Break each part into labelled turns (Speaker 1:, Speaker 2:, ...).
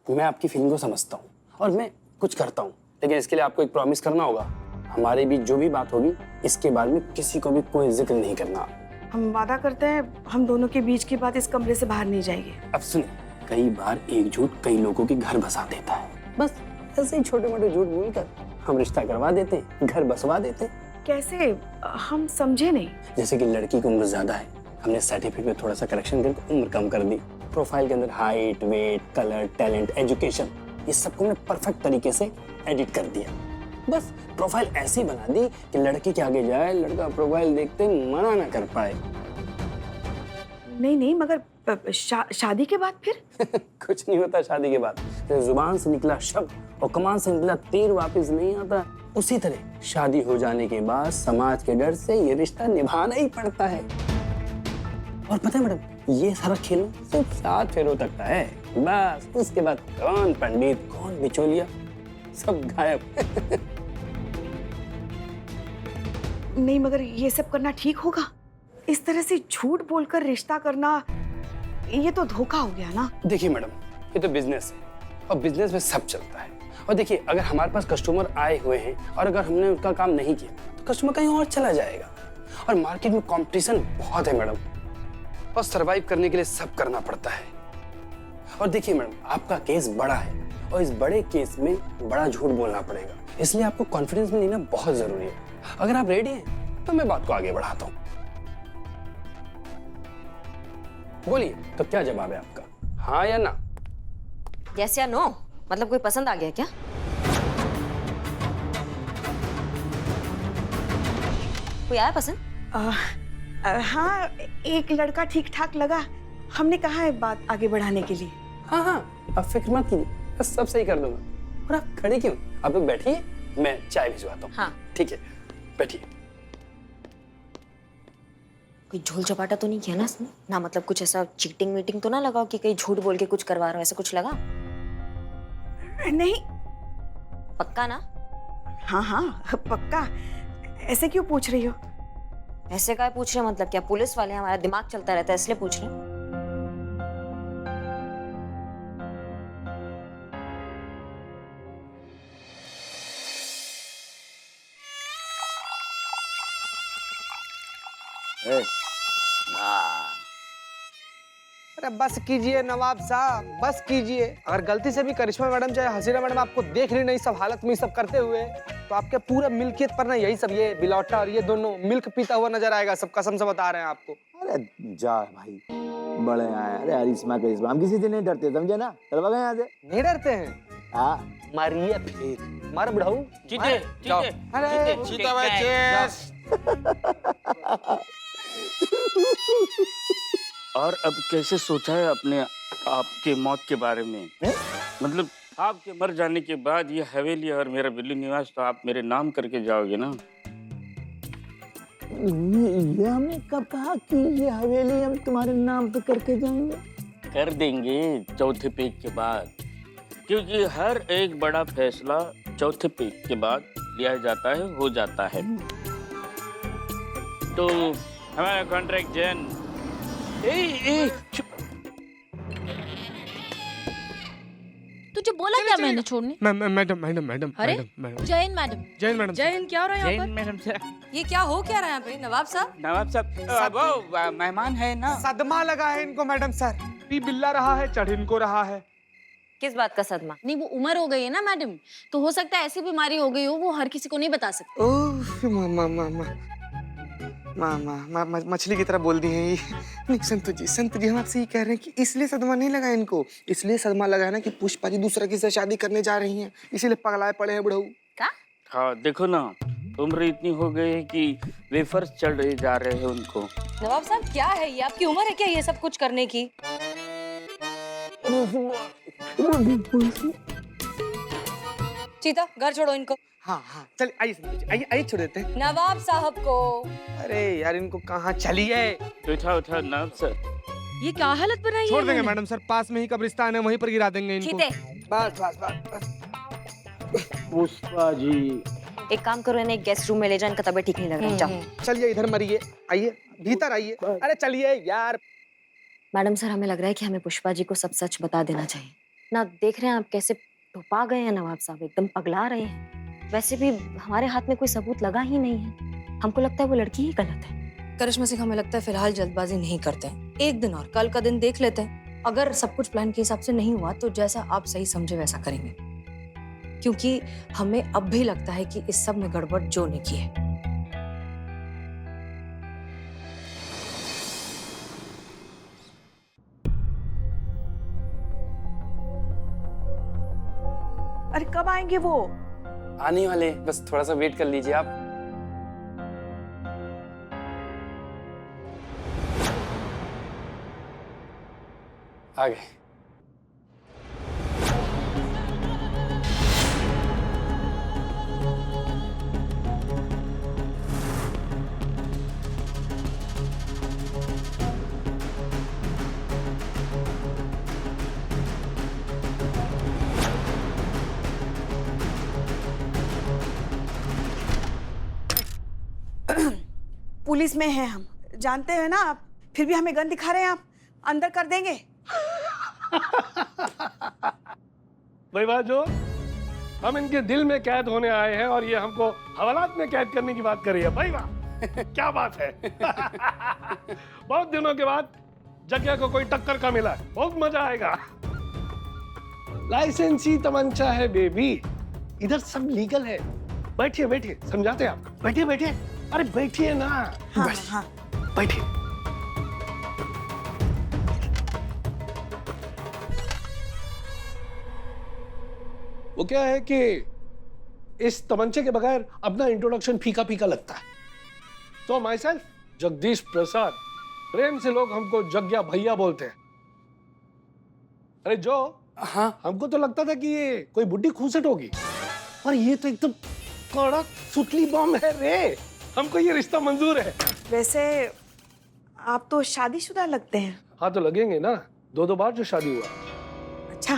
Speaker 1: मैं आपकी फीलिंग को समझता हूँ और मैं कुछ करता हूँ, लेकिन इसके लिए आपको एक प्रॉमिस करना होगा। हमारे बीच जो भी बात होगी इसके बारे में किसी को भी कोई जिक्र नहीं करना।
Speaker 2: हम वादा करते हैं हम दोनों के बीच की बात इस कमरे से बाहर नहीं जाएगी।
Speaker 1: अब सुनिए, कई बार एक झूठ कई लोगों के घर बसा देता है। बस ऐसे ही छोटे मोटे झूठ बोलकर हम रिश्ता करवा देते हैं, घर बसवा देते हैं।
Speaker 2: कैसे? हम समझे नहीं।
Speaker 1: जैसे कि लड़की की उम्र ज्यादा है, हमने सर्टिफिकेट में थोड़ा सा करेक्शन करके उम्र कम कर दी। प्रोफाइल के अंदर height, weight, colour, talent, education, ये सबको हमने परफेक्ट तरीके से एडिट कर दिया। बस प्रोफाइल ऐसी बना दी कि लड़की के आगे जाए, लड़का प्रोफाइल देखते मना ना कर पाए।
Speaker 2: नहीं, मगर शादी के बाद फिर?
Speaker 1: कुछ नहीं होता शादी के बाद। जुबान से निकला शब्द और कमान से निकला तीर वापस नहीं आता, उसी तरह शादी हो जाने के बाद समाज के डर से ये रिश्ता निभाना ही पड़ता है। और पता है मैडम, ये सारा खेल सिर्फ 7 फेरों तक का है। बस उसके बाद कौन पंडित, कौन बिचौलिया, सब गायब।
Speaker 2: नहीं, मगर ये सब करना ठीक होगा? इस तरह से झूठ बोलकर रिश्ता करना, ये तो धोखा हो गया ना।
Speaker 1: देखिए मैडम, ये तो बिजनेस है और बिजनेस में सब चलता है। और देखिए, अगर हमारे पास कस्टमर आए हुए हैं और अगर हमने उनका काम नहीं किया तो कस्टमर कहीं और चला जाएगा। और मार्केट में कंपटीशन बहुत है मैडम, और सरवाइव करने के लिए सब करना पड़ता है। और देखिए मैडम, आपका केस बड़ा है और इस बड़े केस में बड़ा झूठ बोलना पड़ेगा, इसलिए आपको कॉन्फिडेंस में लेना बहुत जरूरी है। अगर आप रेडी हैं तो मैं बात को आगे बढ़ाता हूँ। बोलिए, तो क्या जवाब है आपका, हाँ या ना?
Speaker 3: यस या नो? मतलब कोई पसंद आ गया क्या? कोई आया पसंद?
Speaker 2: हाँ, एक लड़का ठीक ठाक लगा। हमने कहा है बात आगे बढ़ाने के लिए।
Speaker 1: हाँ, आप फिक्र मत कीजिए, बस सब सही कर दूंगा। और आप खड़े क्यों, आप लोग बैठिए, मैं चाय भिजवाता हूँ।
Speaker 3: हाँ
Speaker 1: ठीक है, बैठिए।
Speaker 3: कोई झोल चपाटा तो नहीं किया ना इसने? ना मतलब कुछ ऐसा चीटिंग वीटिंग तो ना लगाओ कि कहीं झूठ बोल के कुछ करवा रहा हो, ऐसा कुछ लगा?
Speaker 2: नहीं।
Speaker 3: पक्का ना?
Speaker 2: हाँ, पक्का। ऐसे क्यों पूछ रही हो?
Speaker 3: ऐसे काय पूछ रहे, मतलब क्या पुलिस वाले हैं, हमारा दिमाग चलता रहता है इसलिए पूछ रहे हैं।
Speaker 4: अरे बस कीजिए नवाब साहब, बस कीजिए। अगर गलती से भी करिश्मा मैडम चाहे हसीना मैडम आपको देख ली नहीं सब हालत में सब करते हुए, तो आपके पूरा मिल्कियत पर ना यही सब, ये बिलौटा और ये दोनों मिल्क पीता हुआ नजर आएगा। सब कसम से बता रहे हैं आपको।
Speaker 5: अरे जा भाई, बड़े आए। अरे करिश्मा हम किसी से नहीं डरते, समझे ना? चल भाग यहाँ से।
Speaker 4: नहीं डरते हैं?
Speaker 5: हाँ,
Speaker 4: मारिए फिर, मार बुढ़ाऊ।
Speaker 6: चीते,
Speaker 4: अरे
Speaker 6: चीता भाई, चीयर्स। और अब कैसे सोचा है अपने आपके मौत के बारे में? मतलब आपके मर जाने के बाद ये हवेली और मेरा दिल्ली निवास तो आप मेरे नाम करके जाओगे ना?
Speaker 5: ये हमने कब कहा कि ये हवेली हम तुम्हारे नाम पे करके जाएंगे?
Speaker 6: कर देंगे चौथे पेज के बाद, क्योंकि हर एक बड़ा फैसला चौथे पेज के बाद लिया जाता है, हो जाता है। तो हमारा कॉन्ट्रैक्ट जैन।
Speaker 7: तुझे बोला क्या मैंने छोड़ने?
Speaker 4: मैडम।
Speaker 7: अरे जैन मैडम,
Speaker 4: जैन मैडम।
Speaker 7: जैन क्या हो रहा है यहाँ पर?
Speaker 6: मैडम से
Speaker 7: ये क्या हो क्या रहा है यहाँ पे नवाब साहब?
Speaker 6: नवाब साहब वो मेहमान है ना।
Speaker 4: सदमा लगा है इनको मैडम सर, पी बिल्ला रहा है, चढ़ इनको रहा है।
Speaker 3: किस बात का सदमा?
Speaker 7: नहीं वो उम्र हो गई है ना मैडम, तो हो सकता है ऐसी बीमारी हो गई हो वो हर किसी को नहीं बता सकते।
Speaker 4: ओह मामा मछली की तरह बोल दी है ये। नहीं संत जी हम आपसे ये कह रहे हैं कि इसलिए सदमा नहीं लगा इनको, इसलिए सदमा लगा है ना कि पुष्पा जी दूसरा किसी से शादी करने जा रही हैं, इसीलिए पगलाए पड़े हैं बुढ़ऊ।
Speaker 3: क्या?
Speaker 6: हाँ देखो ना, उम्र इतनी हो गई है कि वेफर्स चढ़ रहे जा रहे हैं उनको।
Speaker 7: नवाब साहब क्या है ये, आपकी उम्र है क्या ये सब कुछ करने की? चीता घर छोड़ो इनको।
Speaker 4: हाँ चल आइए आइए छोड़ देते हैं
Speaker 7: नवाब साहब को।
Speaker 4: अरे यार इनको कहाँ चलिए।
Speaker 6: तो उठा नाम सर।
Speaker 7: ये क्या हालत बनाई है?
Speaker 4: छोड़ देंगे मैडम सर, पास में ही कब्रिस्तान है, वहीं पर गिरा देंगे इनको।
Speaker 3: चीते,
Speaker 4: बस।
Speaker 5: पुष्पा जी,
Speaker 3: एक काम करो, इन्हें गेस्ट रूम में ले जाओ, इनका तबीयत ठीक नहीं लग रहा है। जाओ।
Speaker 4: चलिए इधर मरिए, आइए भीतर आइए। अरे चलिए यार।
Speaker 3: मैडम सर, हमें लग रहा है कि हमें पुष्पा जी को सब सच बता देना चाहिए। ना देख रहे हैं आप कैसे टुपा गए हैं नवाब साहब, एकदम पगला रहे हैं। वैसे भी हमारे हाथ में कोई सबूत लगा ही नहीं है। हमको लगता है वो लड़की ही गलत है।
Speaker 8: करिश्मा सिंह, हमें लगता है फिलहाल जल्दबाजी नहीं करते हैं। एक दिन और, कल का दिन देख लेते हैं। अगर सब कुछ प्लान के हिसाब से नहीं हुआ तो जैसा आप सही समझे वैसा करेंगे, क्योंकि हमें अब भी लगता है कि इस सब में गड़बड़ जो ने की है।
Speaker 2: अरे कब आएंगे वो?
Speaker 1: आने वाले, बस थोड़ा सा वेट कर लीजिए आप। आ गए।
Speaker 2: पुलिस में हैं हम, जानते हैं ना आप, फिर भी हमें गन दिखा रहे हैं आप। अंदर कर देंगे।
Speaker 9: भाई बाजो, हम इनके दिल में कैद होने आए हैं और ये हमको हवालात में कैद करने की बात कर रही है। भाई वाह, क्या बात है। बहुत दिनों के बाद जग्या को कोई टक्कर का मिला है, बहुत मजा आएगा। लाइसेंसी तमंचा है बेबी, इधर सब लीगल है। बैठिए बैठिए, समझाते हैं आपको। बैठिए बैठिए, अरे बैठिए ना।
Speaker 2: हाँ हाँ।
Speaker 9: बैठिए। वो क्या है कि इस तमंचे के बगैर अपना इंट्रोडक्शन फीका फीका लगता है। तो माई सेल्फ जगदीश प्रसाद, प्रेम से लोग हमको जग्या भैया बोलते हैं। अरे जो,
Speaker 1: हाँ,
Speaker 9: हमको तो लगता था कि ये कोई बुड्ढी खूंसट होगी, और ये तो एकदम कड़क सुतली बम है रे। हमको ये रिश्ता मंजूर है।
Speaker 2: वैसे आप तो शादीशुदा लगते हैं।
Speaker 9: हाँ तो लगेंगे ना, दो बार जो शादी हुआ।
Speaker 2: अच्छा,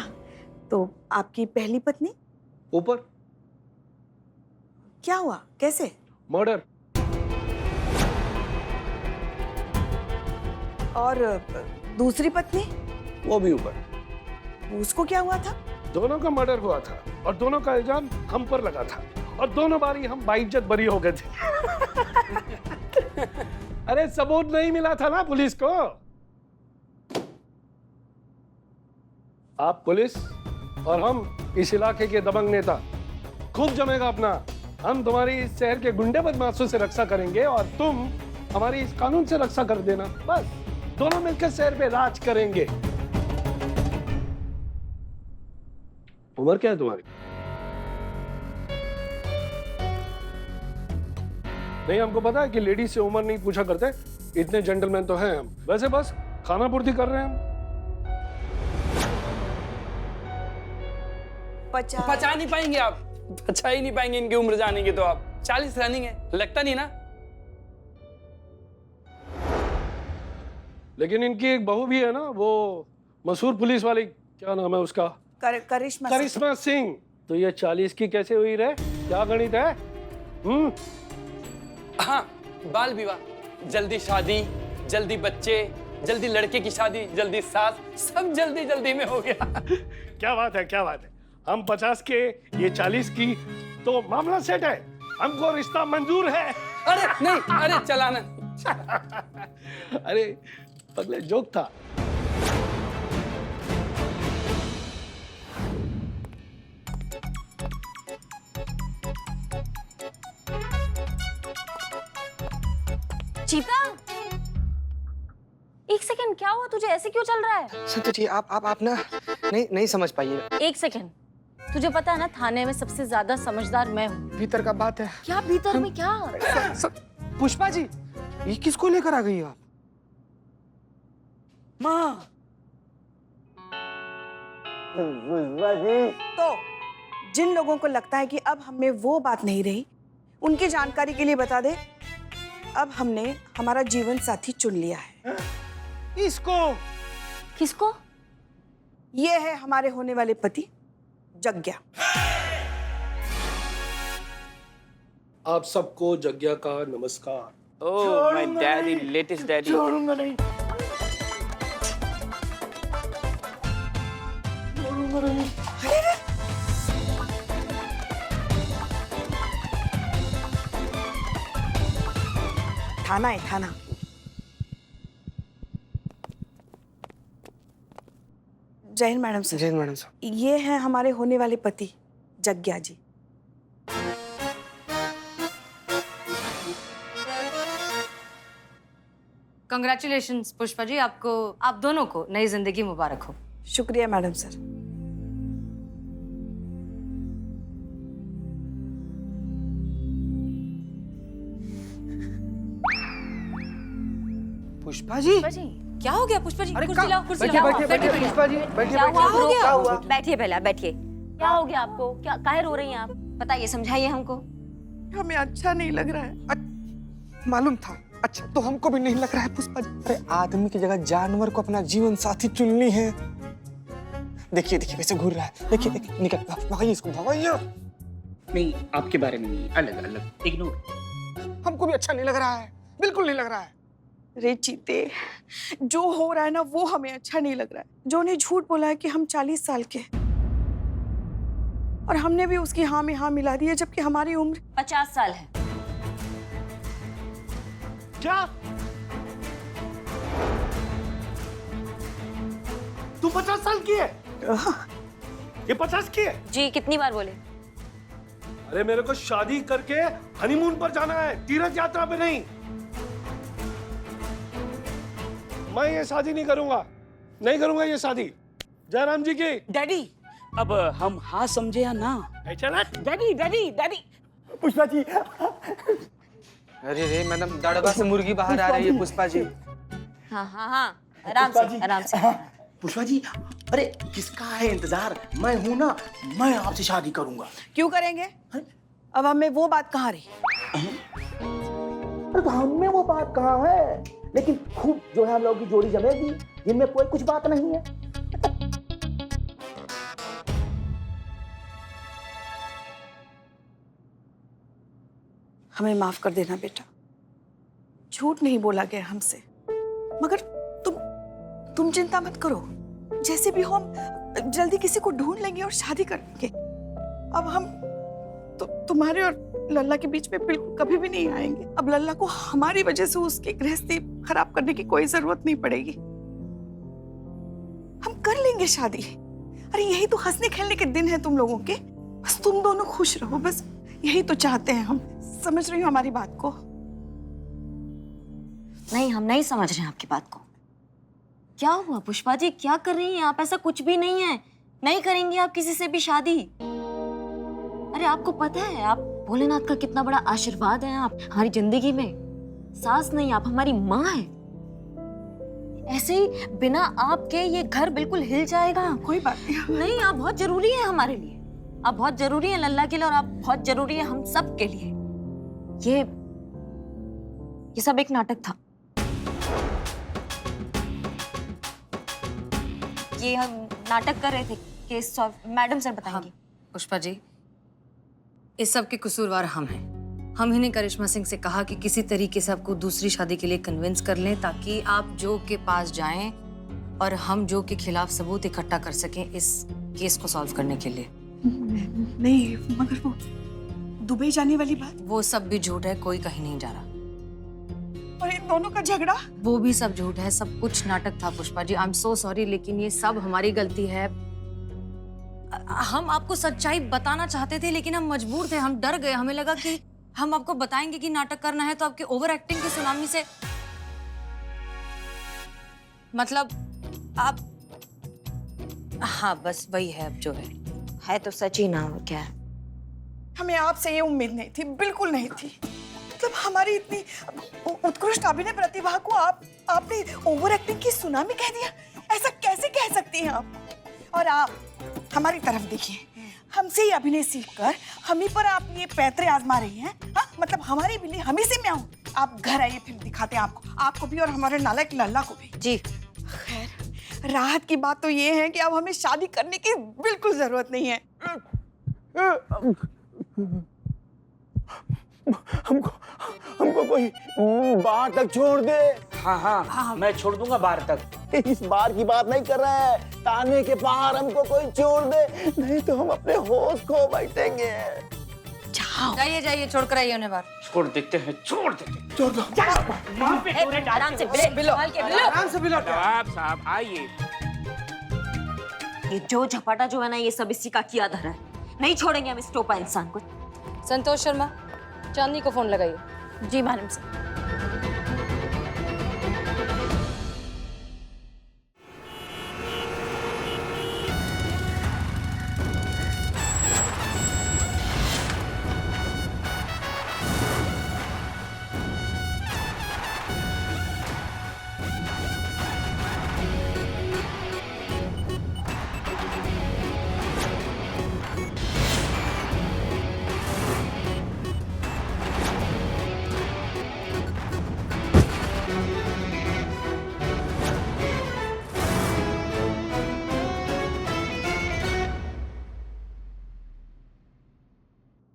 Speaker 2: तो आपकी पहली पत्नी?
Speaker 9: ऊपर।
Speaker 2: क्या हुआ, कैसे?
Speaker 9: मर्डर।
Speaker 2: और दूसरी पत्नी?
Speaker 9: वो भी ऊपर।
Speaker 2: उसको क्या हुआ था?
Speaker 9: दोनों का मर्डर हुआ था और दोनों का इल्जाम हम पर लगा था, और दोनों बारी हम बाइज्जत बरी हो गए थे। अरे सबूत नहीं मिला था ना पुलिस को। आप पुलिस और हम इस इलाके के दबंग नेता, खूब जमेगा अपना। हम तुम्हारी इस शहर के गुंडे बदमाशों से रक्षा करेंगे और तुम हमारी इस कानून से रक्षा कर देना। बस दोनों मिलकर शहर पे राज करेंगे। उम्र क्या है तुम्हारी? नहीं, हमको पता है कि लेडीज से उम्र नहीं पूछा करते, इतने जेंटलमैन तो हैं हम। वैसे बस खाना पूर्ति कर रहे हैं हम।
Speaker 1: पचा नहीं पाएंगे आप, पचा ही नहीं पाएंगे इनकी उम्र जानेंगे तो आप। 40 रनिंग है, लगता नहीं ना।
Speaker 9: लेकिन इनकी एक बहू भी है ना, वो मशहूर पुलिस वाली, क्या नाम है उसका? करिश्मा सिंह। तो ये 40 की कैसे हुई रे? क्या गणित है?
Speaker 1: हाँ, बाल विवाह, जल्दी शादी, जल्दी बच्चे, जल्दी लड़के की शादी, जल्दी सास, सब जल्दी जल्दी में हो गया।
Speaker 9: क्या बात है, क्या बात है। हम 50 के, ये 40 की, तो मामला सेट है। हमको रिश्ता मंजूर है।
Speaker 1: अरे नहीं, अरे चलाना।
Speaker 9: अरे पगले, जोक था।
Speaker 7: चीता, एक सेकंड, क्या हुआ तुझे? ऐसे क्यों चल रहा है?
Speaker 4: संतोष जी, आप ना नहीं समझ पाइए।
Speaker 7: एक सेकंड, तुझे पता है ना थाने में सबसे ज्यादा समझदार मैं हूँ।
Speaker 4: भीतर का बात है।
Speaker 7: क्या भीतर में क्या?
Speaker 4: पुष्पा जी, ये किसको लेकर आ गई आप?
Speaker 2: माँ। तो जिन लोगों को लगता है कि अब हमें वो बात नहीं रही, उनकी जानकारी के लिए बता दे, अब हमने हमारा जीवन साथी चुन लिया है।
Speaker 9: इसको?
Speaker 7: किसको?
Speaker 2: ये है हमारे होने वाले पति जग्या।
Speaker 9: आप सबको जग्या का नमस्कार।
Speaker 6: Oh my daddy, latest daddy.
Speaker 9: छोड़ूंगा नहीं। छोड़ूंगा नहीं।
Speaker 2: थाना है, थाना। जय हिंद मैडम सर।
Speaker 4: जय हिंद मैडम सर।
Speaker 2: ये हैं हमारे होने वाले पति जग्या जी।
Speaker 8: कंग्रेचुलेशंस पुष्पा जी, आपको, आप दोनों को नई जिंदगी मुबारक हो।
Speaker 2: शुक्रिया मैडम सर।
Speaker 4: पुष्पा जी,
Speaker 8: क्या हो गया पुष्पा जी?
Speaker 4: अरे
Speaker 8: कुर्सी लाओ, कुर्सी
Speaker 4: बैठिए
Speaker 8: लाओ।
Speaker 4: बैठिए बैठिए पुष्पा जी, बैठिए
Speaker 3: क्या हुआ
Speaker 4: बैठिए। क्या हुआ?
Speaker 3: बैठिए पहले, आप बैठिए। क्या हो गया आपको? क्या काहे रो रही हैं आप? बताइए, समझाइए हमको।
Speaker 2: हमें अच्छा नहीं लग रहा है।
Speaker 4: मालूम था। अच्छा तो हमको भी नहीं लग रहा है पुष्पा जी। अरे आदमी की जगह जानवर को अपना जीवन साथी चुननी है। देखिए देखिए कैसे घूर रहा है। देखिए देखिए, निकल भगाइए इसको, भगाइए।
Speaker 6: नहीं, आपके बारे में नहीं, अलग अलग, इग्नोर।
Speaker 4: हमको भी अच्छा नहीं लग रहा है, बिल्कुल नहीं लग रहा है।
Speaker 2: रे चीते, जो हो रहा है ना वो हमें अच्छा नहीं लग रहा है। जो ने झूठ बोला है कि हम 40 साल के हैं। और हमने भी उसकी हाँ में हाँ मिला दी है, जबकि हमारी उम्र
Speaker 3: 50 साल है।
Speaker 9: क्या तू 50 साल की है? ये 50 की है?
Speaker 3: जी, कितनी बार बोले?
Speaker 9: अरे मेरे को शादी करके हनीमून पर जाना है, तीर्थ यात्रा पे नहीं। मैं ये शादी नहीं करूंगा, नहीं करूंगा ये शादी। जयराम जी की।
Speaker 6: डैडी, अब हम हाँ समझे या ना?
Speaker 9: चला
Speaker 6: daddy daddy daddy.
Speaker 5: Pushpa ji,
Speaker 4: अरे रे मैडम, दड़बा से मुर्गी बाहर आ रही है पुष्पा जी।
Speaker 3: हाँ हाँ हाँ, आराम से, आराम से।
Speaker 5: पुष्पा जी, अरे किसका है इंतजार? मैं हूं ना, मैं आपसे शादी करूंगा।
Speaker 2: क्यों करेंगे? अब हमें वो बात कहाँ रही?
Speaker 5: अरे तो हमें वो बात कहाँ है, लेकिन खूब जो है हम लोगों की जोड़ी जमेगी, जिनमें कोई कुछ बात नहीं है।
Speaker 2: हमें माफ कर देना बेटा, झूठ नहीं बोला गया हमसे। मगर तुम चिंता मत करो, जैसे भी हो हम जल्दी किसी को ढूंढ लेंगे और शादी कर लेंगे। अब हम तुम्हारे और लल्ला के बीच में बिल्कुल कभी भी नहीं आएंगे। अब लल्ला को हमारी वजह से उसकी गृहस्थी खराब करने की कोई जरूरत नहीं पड़ेगी। हम कर लेंगे शादी। अरे यही तो हंसने खेलने के दिन है तुम लोगों के। बस तुम दोनों खुश रहो, बस यही तो चाहते हैं हम। समझ रही हो हमारी बात को?
Speaker 3: नहीं, हम नहीं समझ रहे हैं आपकी बात को। क्या हुआ पुष्पा जी, क्या कर रही हैं आप? ऐसा कुछ भी नहीं है, नहीं करेंगी आप किसी से भी शादी। अरे आपको पता है, आप भोलेनाथ का कितना बड़ा आशीर्वाद है आप हमारी जिंदगी में। सास नहीं, आप हमारी माँ हैं। ऐसे ही बिना आपके ये घर बिल्कुल हिल जाएगा।
Speaker 2: कोई बात नहीं।
Speaker 3: नहीं, आप बहुत जरूरी है हमारे लिए। आप बहुत जरूरी है लल्ला के लिए, और आप बहुत जरूरी है हम सब के लिए। ये सब एक नाटक था। ये हम नाटक कर रहे थे। केस मैडम सर बताएंगे।
Speaker 8: पुष्पा जी, इस सब के कसूरवार हम हैं। हम ही ने करिश्मा सिंह से कहा कि किसी तरीके से आपको दूसरी शादी के लिए कन्विंस कर लें, ताकि आप जो के पास जाएं और हम जो के खिलाफ सबूत इकट्ठा कर सकें इस केस को सॉल्व करने के लिए।
Speaker 2: नहीं, मगर वो दुबई जाने वाली बात,
Speaker 8: वो सब भी झूठ है, कोई कहीं नहीं जा रहा।
Speaker 2: और इन दोनों का झगड़ा,
Speaker 8: वो भी सब झूठ है, सब कुछ नाटक था Pushpa ji. I am so sorry, लेकिन ये सब हमारी गलती है। हम आपको सच्चाई बताना चाहते थे, लेकिन हम मजबूर थे। हम डर गए, हमें लगा कि हम आपको बताएंगे कि नाटक करना है तो आपके ओवर एक्टिंग की सुनामी से, मतलब आप, हाँ बस वही है अब जो है
Speaker 3: तो सच ही ना, क्या है?
Speaker 2: हमें आपसे ये उम्मीद नहीं थी, बिल्कुल नहीं थी। मतलब हमारी इतनी उत्कृष्ट अभिनय प्रतिभा को आपने ओवर एक्टिंग की सुनामी कह दिया। ऐसा कैसे कह सकती हैं आप? और आप हमारी तरफ देखिए, हमसे ही अभिनय सीखकर हम ही पर आप ये पैतरे आजमा रही हैं। हाँ, मतलब हमारी बिल्ली हम ही से म्याऊं। आप घर आइए, फिर दिखाते हैं आपको भी और हमारे नालायक लल्ला को भी।
Speaker 8: जी।
Speaker 2: खैर, राहत की बात तो ये है कि अब हमें शादी करने की बिल्कुल जरूरत नहीं है।
Speaker 5: हमको कोई बाहर तक छोड़ दे।
Speaker 6: हाँ, मैं छोड़ दूंगा बाहर तक।
Speaker 5: इस बार की बात नहीं कर रहा है, ताने के बाहर हमको कोई छोड़ दे, नहीं तो हम अपने होश खो बैठेंगे।
Speaker 2: जहाँ
Speaker 8: जाइए जाइए, छोड़ कर आइए उन्हें बाहर।
Speaker 6: छोड़ देते हैं, छोड़ देते हैं।
Speaker 3: आराम से बिलो
Speaker 4: आराम से बिलो।
Speaker 6: नवाब साहब आइए।
Speaker 3: ये जो झपाटा जो है ना, ये सब इसी का किया धरा है। नहीं छोड़ेंगे हम इस टोपा इंसान को।
Speaker 8: संतोष शर्मा, चांदनी को फोन लगाइए।
Speaker 7: जी मैडम सर।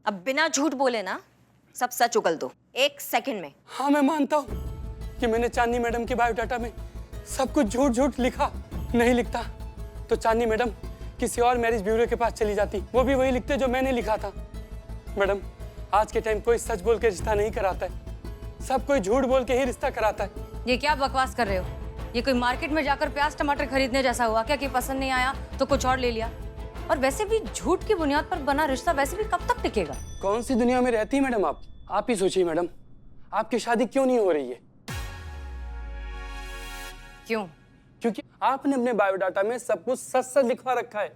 Speaker 3: अब बिना झूठ बोले ना सब सच उगल दो 1 सेकंड में।
Speaker 1: हाँ मैं मानता हूँ कि मैंने चांदनी मैडम के बायोडाटा में सब कुछ झूठ झूठ लिखा। नहीं लिखता तो चांदनी मैडम किसी और मैरिज ब्यूरो के पास चली जाती, वो भी वही लिखते जो मैंने लिखा था। मैडम आज के टाइम कोई सच बोल के रिश्ता नहीं कराता है, सब कोई झूठ बोल के ही रिश्ता कराता है।
Speaker 8: ये क्या बकवास कर रहे हो? ये कोई मार्केट में जाकर प्याज टमाटर खरीदने जैसा हुआ क्या कि पसंद नहीं आया तो कुछ और ले लिया? और वैसे भी झूठ की बुनियाद पर बना रिश्ता वैसे भी कब तक टिकेगा? कौन
Speaker 1: सी दुनिया में रहती है मैडम आप ही सोचिए मैडम, आपकी शादी क्यों नहीं हो रही है?
Speaker 8: क्यों?
Speaker 1: क्योंकि आपने अपने बायोडाटा में सब कुछ सच सच लिखवा रखा है।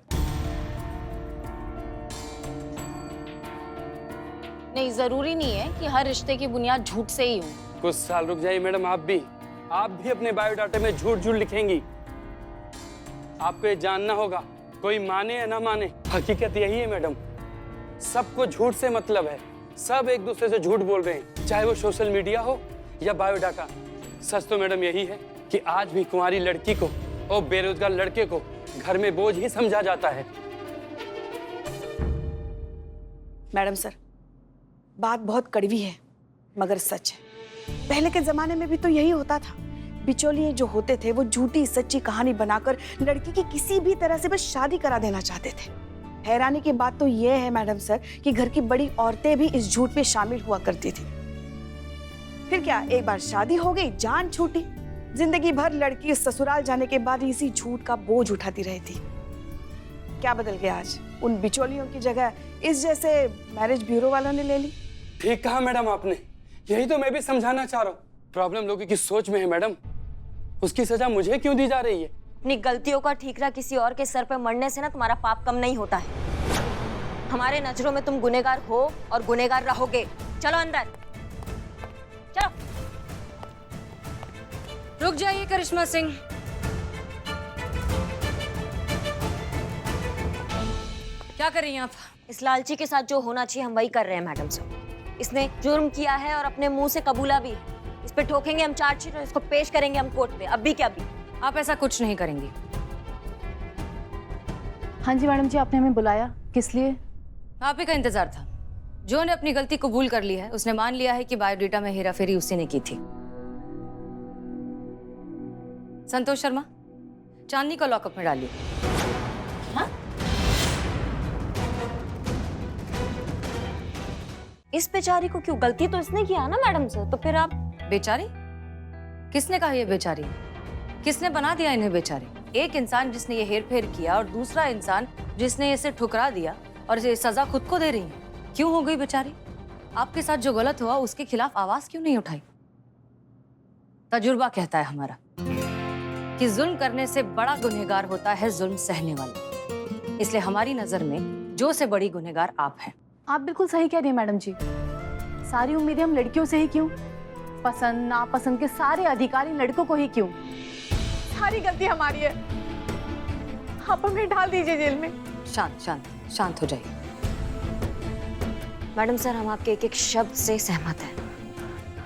Speaker 7: नहीं, जरूरी नहीं है कि हर रिश्ते की बुनियाद झूठ से ही हो।
Speaker 1: कुछ साल रुक जाइए मैडम, आप भी अपने बायोडाटा में झूठ झूठ लिखेंगी। आपको ये जानना होगा, कोई माने या ना माने, हकीकत यही है मैडम। सबको झूठ से मतलब है, सब एक दूसरे से झूठ बोल रहे हैं, चाहे वो सोशल मीडिया हो या बायोडाटा। सच तो मैडम यही है कि आज भी कुंवारी लड़की को और बेरोजगार लड़के को घर में बोझ ही समझा जाता है।
Speaker 2: मैडम सर, बात बहुत कड़वी है मगर सच है। पहले के जमाने में भी तो यही होता था। बिचौलिए जो होते थे वो झूठी सच्ची कहानी बनाकर लड़की की किसी भी तरह से बस शादी करा देना चाहते थे। हैरानी की बात तो ये है मैडम सर कि घर की बड़ी औरतें भी इस झूठ में शामिल हुआ करती थी। फिर क्या, एक बार शादी हो गई, जान छूटी। जिंदगी भर लड़की ससुराल जाने के बाद इसी झूठ का बोझ उठाती रही थी। क्या बदल गया आज? उन बिचौलियों की जगह इस जैसे मैरिज ब्यूरो वालों ने ले ली।
Speaker 1: ठीक कहा मैडम आपने, यही तो मैं भी समझाना चाह रहा हूँ। प्रॉब्लम लोगों की सोच में है मैडम, उसकी सजा मुझे क्यों दी जा रही है?
Speaker 3: अपनी गलतियों का ठीकरा किसी और के सर पे मरने से ना तुम्हारा पाप कम नहीं होता है। हमारे नजरों में तुम गुनहगार हो और गुनहगार रहोगे। चलो अंदर चलो।
Speaker 8: रुक जाइए करिश्मा सिंह, क्या कर रही हैं आप?
Speaker 3: इस लालची के साथ जो होना चाहिए हम वही कर रहे हैं मैडम साहब। इसने जुर्म किया है और अपने मुंह से कबूला भी। इस पे ठोकेंगे हम चार्जशीट और इसको पेश करेंगे हम कोर्ट पे। अभी क्या अभी?
Speaker 8: आप ऐसा कुछ नहीं करेंगी।
Speaker 7: हाँ जी मैडम जी, आपने हमें बुलाया किस लिए?
Speaker 8: आप ही का इंतजार था। जो ने अपनी गलती कबूल कर ली है, उसने मान लिया है कि बायोडेटा में हेराफेरी उसी ने की थी। संतोष शर्मा, चांदनी को लॉकअप में डालिए।
Speaker 3: इस बेचारी को क्यों? गलती तो इसने किया ना मैडम सर, तो फिर आप?
Speaker 8: बेचारी? किसने कहा ये बेचारी? किसने बना दिया इन्हें बेचारी? एक इंसान जिसने ये हेर फेर किया और दूसरा इंसान जिसने इसे ठुकरा दिया और ये सजा खुद को दे रही है। क्यों हो गई बेचारी? आपके साथ जो गलत हुआ उसके खिलाफ आवाज क्यों नहीं उठाई? तजुर्बा कहता है हमारा कि जुल्म करने से बड़ा गुनहगार होता है जुल्म सहने वाला। इसलिए हमारी नजर में जो से बड़ी गुनहगार आप हैं।
Speaker 7: आप बिल्कुल सही कह रही हैं मैडम जी। सारी उम्मीदें हम लड़कियों से ही क्यों? पसंद नापसंद के सारे अधिकार इन लड़कों को ही क्यों? सारी गलती हमारी है। आप हमें डाल दीजिए जेल में।
Speaker 8: शांत शांत शांत हो जाइए।
Speaker 3: मैडम सर, हम आपके एक एक शब्द से सहमत हैं।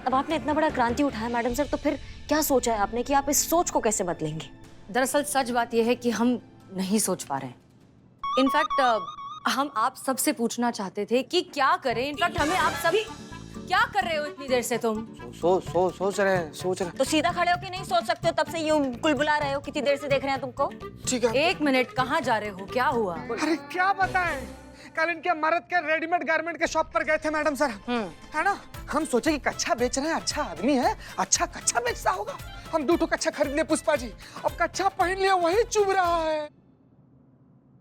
Speaker 3: अब आपने इतना बड़ा क्रांति उठाया मैडम सर, तो फिर क्या सोचा है आपने कि आप इस सोच को कैसे बदलेंगे?
Speaker 8: दरअसल सच बात यह है कि हम नहीं सोच पा रहे हैं। इनफैक्ट हम आप सबसे पूछना चाहते थे कि क्या करें। इनफैक्ट हमें आप सभी क्या कर रहे हो इतनी देर से? तुम
Speaker 4: सोच रहे हैं।
Speaker 3: तो सीधा खड़े हो कि नहीं सोच सकते हो? तब से यूं कुलबुला रहे हो, कितनी देर से देख रहे हैं तुमको।
Speaker 4: ठीक है।
Speaker 8: 1 मिनट, कहाँ जा रहे हो? क्या हुआ?
Speaker 4: अरे क्या बताएं, कल इनके मर्द के रेडीमेड गारमेंट के शॉप पर गए थे मैडम सर, है ना? हम सोचे कि कच्छा बेच रहे हैं, अच्छा आदमी है, अच्छा कच्छा बेचता होगा। हम 2 कच्छा खरीद लिए पुष्पा जी, अब कच्छा पहन लिया वही चुभ रहा है।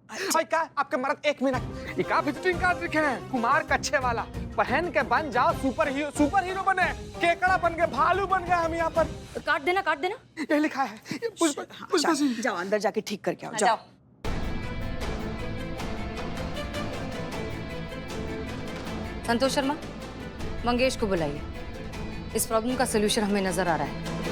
Speaker 4: भाई क्या आपके मर्द, 1 मिनट, ये क्या विजिटिंग कार्ड लिखे हैं? कुमार कच्छे वाला, पहन के बन जाओ सुपर हीरो बने, केकड़ा बन गए, भालू बन गए हम यहाँ पर।
Speaker 8: काट देना।
Speaker 4: ये लिखा है ये पुष्पा जी।
Speaker 2: जाओ अंदर जाके ठीक करके आओ, जाओ।
Speaker 8: संतोष शर्मा, मंगेश को बुलाइए। इस प्रॉब्लम का सोल्यूशन हमें नजर आ रहा है।